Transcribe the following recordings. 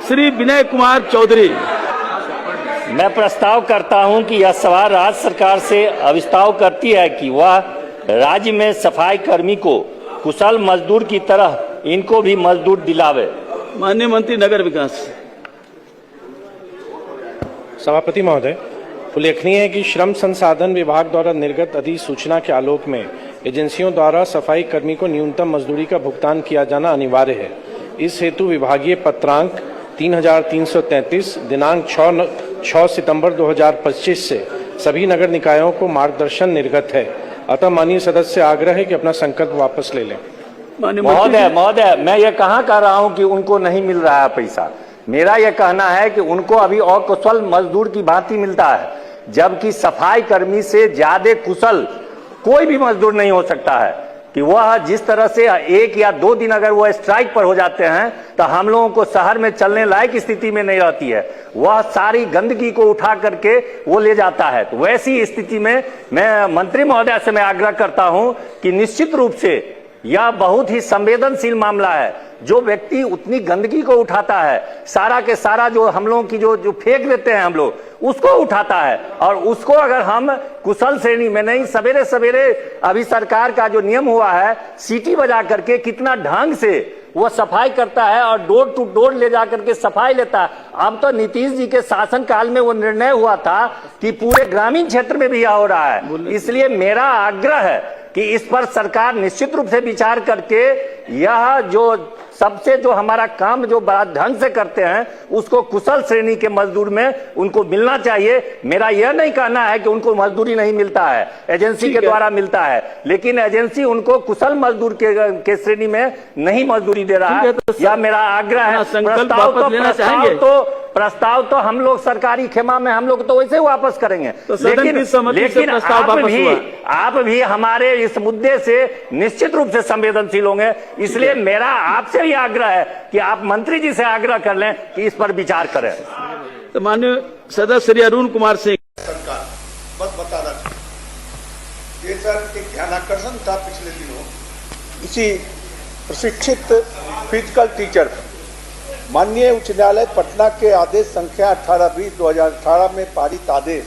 श्री विनय कुमार चौधरी। मैं प्रस्ताव करता हूं कि यह सवाल राज्य सरकार से अविस्ताव करती है कि वह राज्य में सफाई कर्मी को कुशल मजदूर की तरह इनको भी मजदूर दिलावे। माननीय मंत्री नगर विकास। सभापति महोदय, उल्लेखनीय है कि श्रम संसाधन विभाग द्वारा निर्गत अधिसूचना के आलोक में एजेंसियों द्वारा सफाई कर्मी को न्यूनतम मजदूरी का भुगतान किया जाना अनिवार्य है। इस हेतु विभागीय पत्रांक 3333 दिनांक 6 सितंबर 2025 से सभी नगर निकायों को मार्गदर्शन निर्गत है। अतः माननीय सदस्य आग्रह है कि अपना संकल्प वापस ले लें। महोदय, मैं ये कहाँ कह रहा हूँ कि उनको नहीं मिल रहा है पैसा। मेरा यह कहना है कि उनको अभी अकुशल मजदूर की भांति मिलता है, जबकि सफाई कर्मी से ज्यादा कुशल कोई भी मजदूर नहीं हो सकता है। कि वह जिस तरह से 1 या 2 दिन अगर वह स्ट्राइक पर हो जाते हैं तो हम लोगों को शहर में चलने लायक स्थिति में नहीं रहती है। वह सारी गंदगी को उठा करके वो ले जाता है। तो वैसी स्थिति में मैं मंत्री महोदय से मैं आग्रह करता हूं कि निश्चित रूप से यह बहुत ही संवेदनशील मामला है। जो व्यक्ति उतनी गंदगी को उठाता है, सारा के सारा जो हम लोगों की जो फेंक देते हैं हम लोग, उसको उठाता है, और उसको अगर हम कुशल श्रेणी में नहीं, सवेरे सवेरे अभी सरकार का जो नियम हुआ है, सीटी बजा करके कितना ढंग से वो सफाई करता है और डोर टू डोर ले जाकर के सफाई लेता है। अब तो नीतीश जी के शासन काल में वो निर्णय हुआ था कि पूरे ग्रामीण क्षेत्र में भी यह हो रहा है। इसलिए मेरा आग्रह है कि इस पर सरकार निश्चित रूप से विचार करके यह जो सबसे जो हमारा काम जो बड़ा ढंग से करते हैं उसको कुशल श्रेणी के मजदूर में उनको मिलना चाहिए। मेरा यह नहीं कहना है कि उनको मजदूरी नहीं मिलता है, एजेंसी के द्वारा मिलता है, लेकिन एजेंसी उनको कुशल मजदूर के श्रेणी में नहीं मजदूरी दे रहा है। यह मेरा आग्रह है। प्रस्ताव तो हम लोग सरकारी खेमा में हम लोग तो वैसे वापस करेंगे, लेकिन आप भी हमारे इस मुद्दे से निश्चित रूप से संवेदनशील होंगे। इसलिए मेरा आपसे भी आग्रह है कि आप मंत्री जी से आग्रह कर लें कि इस पर विचार करें। तो माननीय सदस्य श्री अरुण कुमार सिंह। सरकार बस बताना चाहिए। ये सर एक ध्यानाकर्षण था पिछले दिनों इसी प्रशिक्षित फिजिकल टीचर, माननीय उच्च न्यायालय पटना के आदेश संख्या 18/20/2018 में पारित आदेश,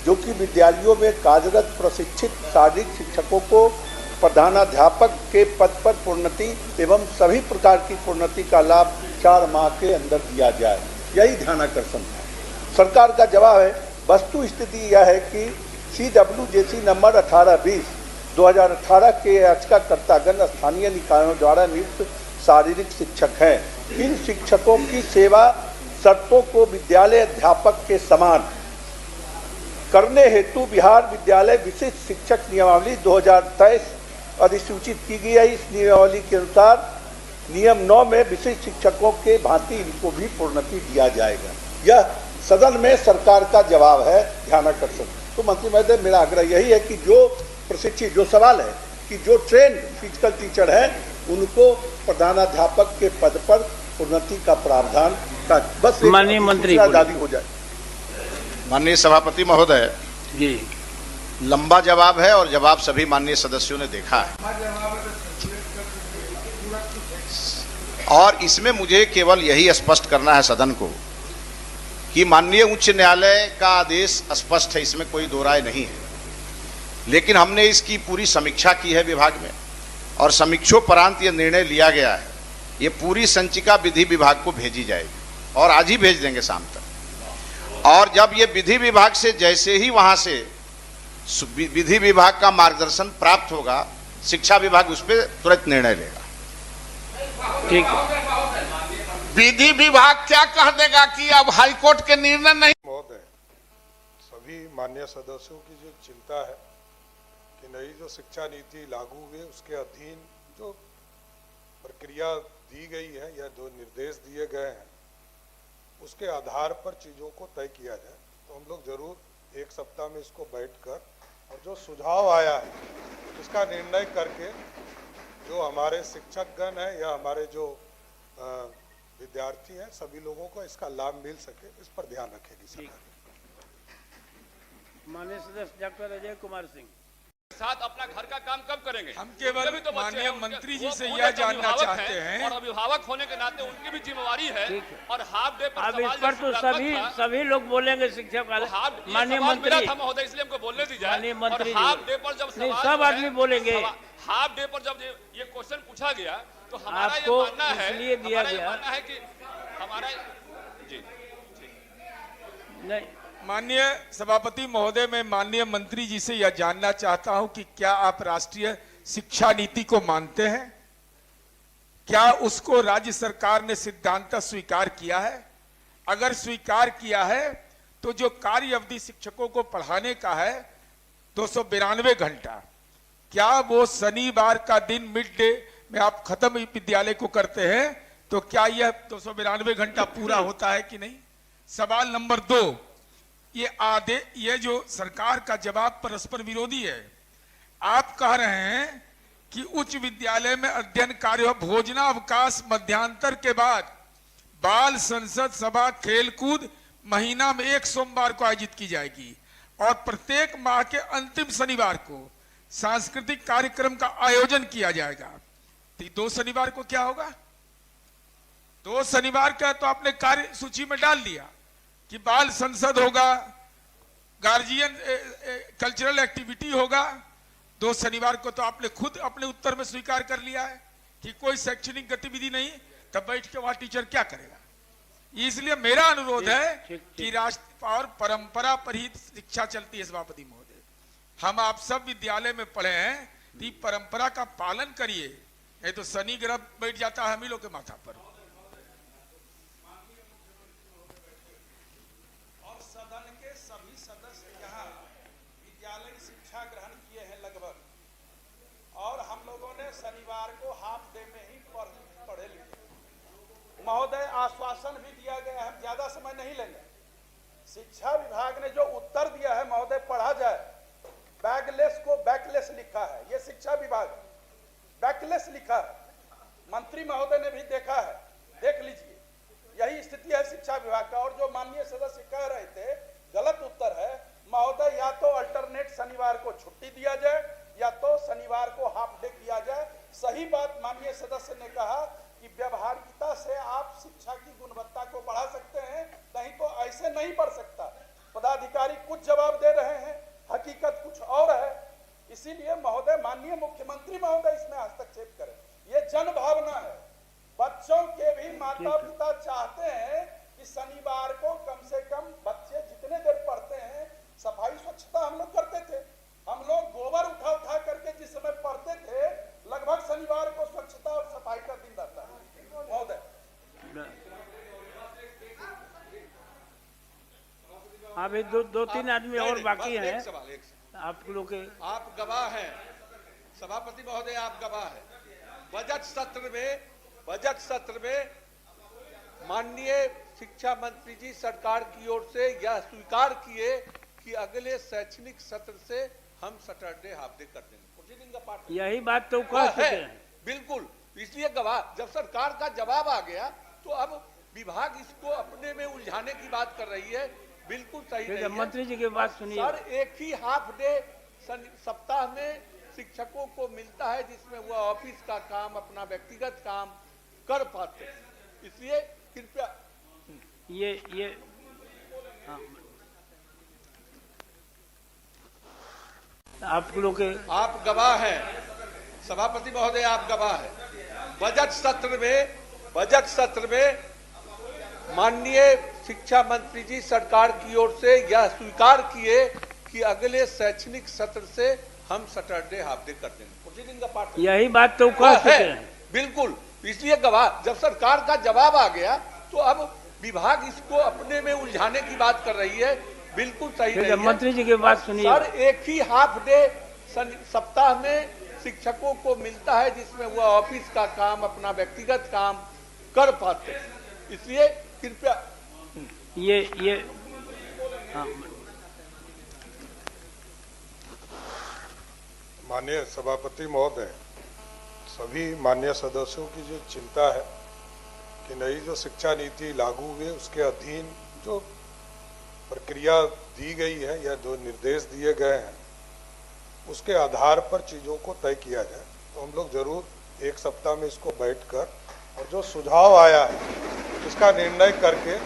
जो कि विद्यालयों में कार्यरत प्रशिक्षित शारीरिक शिक्षकों को प्रधानाध्यापक के पद पर प्रोन्नति एवं सभी प्रकार की प्रोन्नति का लाभ 4 माह के अंदर दिया जाए, यही ध्यानाकर्षण है। सरकार का जवाब है, वस्तु स्थिति यह है कि CWJC नंबर 18/20/2018 के याचिकाकर्तागण स्थानीय निकायों द्वारा नियुक्त शारीरिक शिक्षक हैं। इन शिक्षकों की सेवा शर्तों को विद्यालय अध्यापक के समान करने हेतु बिहार विद्यालय विशिष्ट शिक्षक नियमावली 2023 अधिसूचित की गई है। इस नियमावली के अनुसार नियम 9 में विशिष्ट शिक्षकों के भांति इनको भी प्रोन्नति दिया जाएगा। यह सदन में सरकार का जवाब है, ध्यानाकर्षण। तो मंत्री महोदय, मेरा आग्रह यही है कि जो प्रशिक्षित, जो सवाल है कि जो ट्रेन फिजिकल टीचर है उनको प्रधानाध्यापक के पद पर प्रोन्नति का प्रावधान का बस माननीय मंत्री आजादी हो जाए। माननीय सभापति महोदय जी, लंबा जवाब है और जवाब सभी माननीय सदस्यों ने देखा है, और इसमें मुझे केवल यही स्पष्ट करना है सदन को कि माननीय उच्च न्यायालय का आदेश स्पष्ट है, इसमें कोई दो राय नहीं है। लेकिन हमने इसकी पूरी समीक्षा की है विभाग में, और समीक्षोपरांत यह निर्णय लिया गया है, ये पूरी संचिका विधि विभाग को भेजी जाएगी और आज ही भेज देंगे शाम तक। और जब ये विधि विभाग से जैसे ही वहां से विधि विभाग का मार्गदर्शन प्राप्त होगा, शिक्षा विभाग उस पर तुरंत निर्णय लेगा। ठीक। विधि विभाग क्या कह देगा कि अब हाईकोर्ट के निर्णय नहीं। महोदय, सभी माननीय सदस्यों की जो चिंता है कि नई जो शिक्षा नीति लागू हुई उसके अधीन जो प्रक्रिया दी गई है या जो निर्देश दिए गए हैं उसके आधार पर चीज़ों को तय किया जाए। तो हम लोग जरूर 1 सप्ताह में इसको बैठकर और जो सुझाव आया है इसका निर्णय करके जो हमारे शिक्षकगण हैं या हमारे जो विद्यार्थी हैं सभी लोगों को इसका लाभ मिल सके, इस पर ध्यान रखेगी सरकार। माननीय सदस्य डॉक्टर अजय कुमार सिंह। साथ अपना घर का काम कब करेंगे? हम केवल उनके भी तो बच्चे माननीय हैं, मंत्री जी वो से खुद यह एक जानना अभिभावक चाहते हैं और अभिभावक होने के नाते उनकी भी जिम्मेवारी है। और हाफ डे पर अब इस सवाल पर जो तो शुरुआत था, सभी लोग बोलेंगे शिक्षक वाले। माननीय सवाल मिला मंत्री, था महोदय, इसलिए हमको बोलने दी जाए। माननीय मंत्री और हाफ जी, डे पर जब नहीं, सवाल सब जो है, आदमी बोलेंगे। हाफ डे पर जब ये क्वेश्चन पूछा गया तो हमारा ये आपको मानना है, इसलिए दिया हमारा ये गया। मानना है कि हमारा जी नहीं, माननीय सभापति महोदय, मैं माननीय मंत्री जी से यह जानना चाहता हूं कि क्या आप राष्ट्रीय शिक्षा नीति को मानते हैं? क्या उसको राज्य सरकार ने सिद्धांत स्वीकार किया है? अगर स्वीकार किया है तो जो कार्य अवधि शिक्षकों को पढ़ाने का है 292 घंटा, क्या वो शनिवार का दिन मिड डे में आप खत्म विद्यालय को करते हैं तो क्या यह 292 घंटा पूरा होता है कि नहीं? सवाल नंबर 2, ये जो सरकार का जवाब परस्पर विरोधी है। आप कह रहे हैं कि उच्च विद्यालय में अध्ययन कार्य भोजनावकाश मध्यांतर के बाद बाल संसद सभा खेलकूद महीना में 1 सोमवार को आयोजित की जाएगी और प्रत्येक माह के अंतिम शनिवार को सांस्कृतिक कार्यक्रम का आयोजन किया जाएगा। तो 2 शनिवार को क्या होगा? 2 शनिवार का तो आपने कार्य सूची में डाल दिया कि बाल संसद होगा, गार्जियन कल्चरल एक्टिविटी होगा। 2 शनिवार को तो आपने खुद अपने उत्तर में स्वीकार कर लिया है कि कोई शैक्षणिक गतिविधि नहीं, तब बैठ के वहां टीचर क्या करेगा? इसलिए मेरा अनुरोध है कि राष्ट्र और परंपरा पर ही शिक्षा चलती है। सभापति महोदय, हम आप सब विद्यालय में पढ़े हैं, तो परंपरा का पालन करिए, नहीं तो शनि ग्रह बैठ जाता है हम ही लोग के माथा पर। और सदन के सभी सदस्य यहाँ विद्यालय शिक्षा ग्रहण किए हैं लगभग, और हम लोगों ने शनिवार को हाफ डे में ही पढ़े लिखे। महोदय, आश्वासन भी दिया गया है, हम ज्यादा समय नहीं लेंगे। शिक्षा विभाग ने जो उत्तर दिया है महोदय, पढ़ा जाए। बैगलेस को बैकलेस लिखा है, ये शिक्षा विभाग बैकलेस लिखा है। मंत्री महोदय ने भी देखा है, देख लीजिए, यही स्थिति है शिक्षा विभाग का। और जो माननीय सदस्य कह रहे थे गलत उत्तर है महोदय, या तो अल्टरनेट शनिवार को छुट्टी दिया जाए या तो शनिवार को हाफ डे किया जाए। सही बात माननीय सदस्य ने कहा कि व्यवहारिकता से आप शिक्षा की गुणवत्ता को बढ़ा सकते हैं, नहीं तो ऐसे नहीं बढ़ सकता। पदाधिकारी कुछ जवाब दे रहे हैं, हकीकत कुछ और है। इसीलिए महोदय, माननीय मुख्यमंत्री महोदय इसमें हस्तक्षेप करें। ये जन भावना है। बच्चों के भी माता पिता चाहते हैं कि शनिवार को कम से कम बच्चे जितने देर पढ़ते हैं, सफाई स्वच्छता हम लोग करते थे। हम लोग गोबर उठा उठा करके जिस समय पढ़ते थे, लगभग शनिवार को स्वच्छता और सफाई का दिन रहता है महोदय। अभी दो तीन आदमी और बाकी हैं। एक सवाल। आप लोग के आप गवाह हैं सभापति महोदय, आप गवाह हैं। बजट सत्र में माननीय शिक्षा मंत्री जी सरकार की ओर से यह स्वीकार किए कि अगले शैक्षणिक सत्र से हम सैटरडे हाफ डे कर देंगे। यही बात तो कह चुके हैं। बिल्कुल, इसलिए गवाह, जब सरकार का जवाब आ गया तो अब विभाग इसको अपने में उलझाने की बात कर रही है। बिल्कुल सही नहीं है। मंत्री जी की बात सुनिए सर, एक ही हाफ डे सप्ताह में शिक्षकों को मिलता है जिसमें वो ऑफिस का काम, अपना व्यक्तिगत काम कर पाते हैं। इसलिए कृपया ये हाँ। आप लोग के आप गवाह हैं सभापति महोदय, आप गवाह हैं। बजट सत्र में माननीय शिक्षा मंत्री जी सरकार की ओर से यह स्वीकार किए कि अगले शैक्षणिक सत्र से हम सैटरडे हाफ डे कर देंगे। यही बात तो कह चुके हैं। बिल्कुल, इसलिए गवाह, जब सरकार का जवाब आ गया तो अब विभाग इसको अपने में उलझाने की बात कर रही है। बिल्कुल सही नहीं है। मंत्री जी की बात सुनिए सर, एक ही हाफ डे सप्ताह में शिक्षकों को मिलता है जिसमें वो ऑफिस का काम, अपना व्यक्तिगत काम कर पाते हैं। इसलिए कृपया ये हाँ। माननीय सभापति महोदय, सभी माननीय सदस्यों की जो चिंता है कि नई जो शिक्षा नीति लागू हुई उसके अधीन जो प्रक्रिया दी गई है या जो निर्देश दिए गए हैं, उसके आधार पर चीज़ों को तय किया जाए। तो हम लोग जरूर एक सप्ताह में इसको बैठकर और जो सुझाव आया है इसका निर्णय करके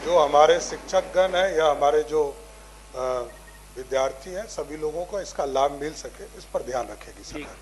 जो हमारे शिक्षकगण हैं या हमारे जो विद्यार्थी हैं सभी लोगों को इसका लाभ मिल सके, इस पर ध्यान रखेगी सरकार।